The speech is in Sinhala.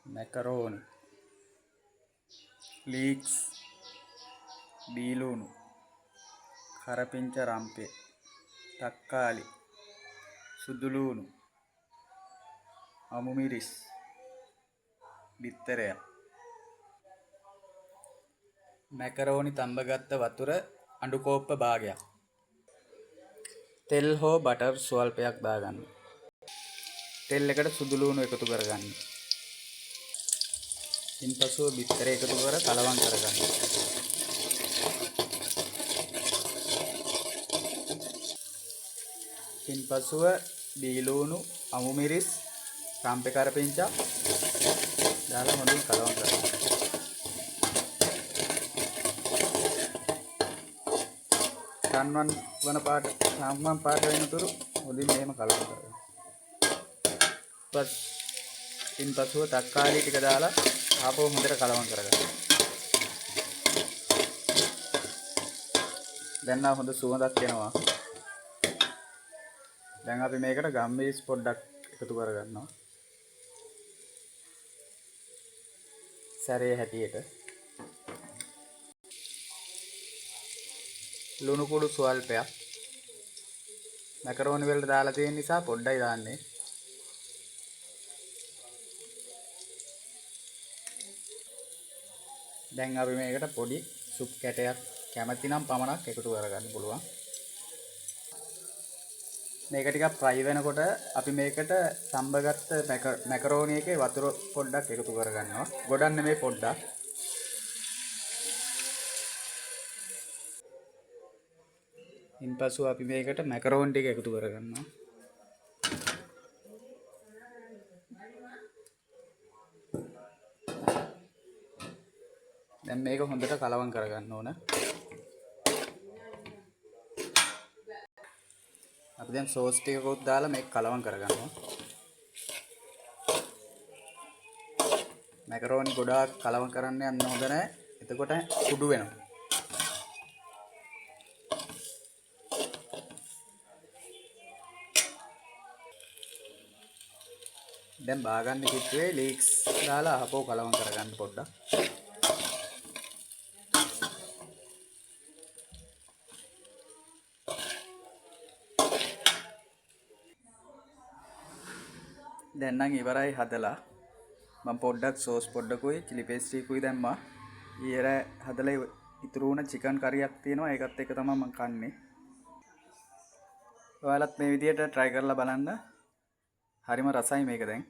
macaroni, leeks, బీలూను, కరపించ రంపే, తక్కాలి, సుదులూను, අමුමිරිස්, බිත්තරය. මැකරෝනි තඹගත්ත වතුර අඬු කෝප්ප භාගයක්. තෙල් හෝ බටර් ස්වල්පයක් දාගන්න. තෙල් එකට සුදුලූණු එකතු කරගන්න. ඉන්පසුව බිත්තරය එකතු කර කලවම් කරගන්න. ඉන්පසුව බීලූණු, අමුමිරිස්, රම්පේ කරපිංචා දාලා හොඳින් කලවම් කරගන්න. සම්වන් වන පාට සම්වන් පාට වෙනතුරු හොඳින් මෙහෙම කලවම් කරගන්න. ඉන්පසුව තක්කාලි ටික දාලා ආපහු හොඳට කලවම් කරගන්න. දැන් නම් හොඳ සුවඳක් එනවා. දැන් අපි මේකට ගම්මිරිස් පොඩ්ඩක් එකතු කරගන්නවා. සැරේ හැටියට. ලුණු කුඩු ස්වල්පයක්. මැකරෝනි වලට දාලා තියෙන නිසා පොඩ්ඩයි දාන්නේ. දැන් අපි මේකට පොඩි සුප් කැටයක් කැමති නම් පමණක් එකතු කරගන්න පුළුවන්. මේක ටිකක් ෆ්‍රයි වෙනකොට අපි මේකට සම්බගත්ත මැකරෝනි එකේ වතුර පොඩ්ඩක් එකතු කරගන්නවා. ගොඩක් නෙමෙයි පොඩ්ඩක්. ඉන්පසු අපි මේකට මැකරෝනි ටික එකතු කරගන්නවා. දැන් මේක හොඳට කලවම් කරගන්න ඕන. අපි දැන් සෝස් ටිකකුත් දාලා මේක කලවම් කරගන්නවා. මැකරෝනි ගොඩාක් කලවම් කරන්න යන්න හොඳ නැහැ. එතකොට කුඩු වෙනවා. දැන් බාගන්න කිට්ටුවේ ලීක්ස් දාලා ආපහු කලවම් කරගන්න පොඩ්ඩක්. දැන් නම් ඉවරයි හදලා. මම පොඩ්ඩක් සෝස් පොඩ්ඩකුයි චිලි පේස්ට්‍රිකුයි දැම්මා. ඊයර හදලා ඉතුරු වුණ චිකන් කරියක් තියෙනවා. ඒකත් එක්ක තමයි මම කන්නේ. ඔයාලත් මේ විදියට try කරලා බලන්න. හරිම රසයි මේක දැන්.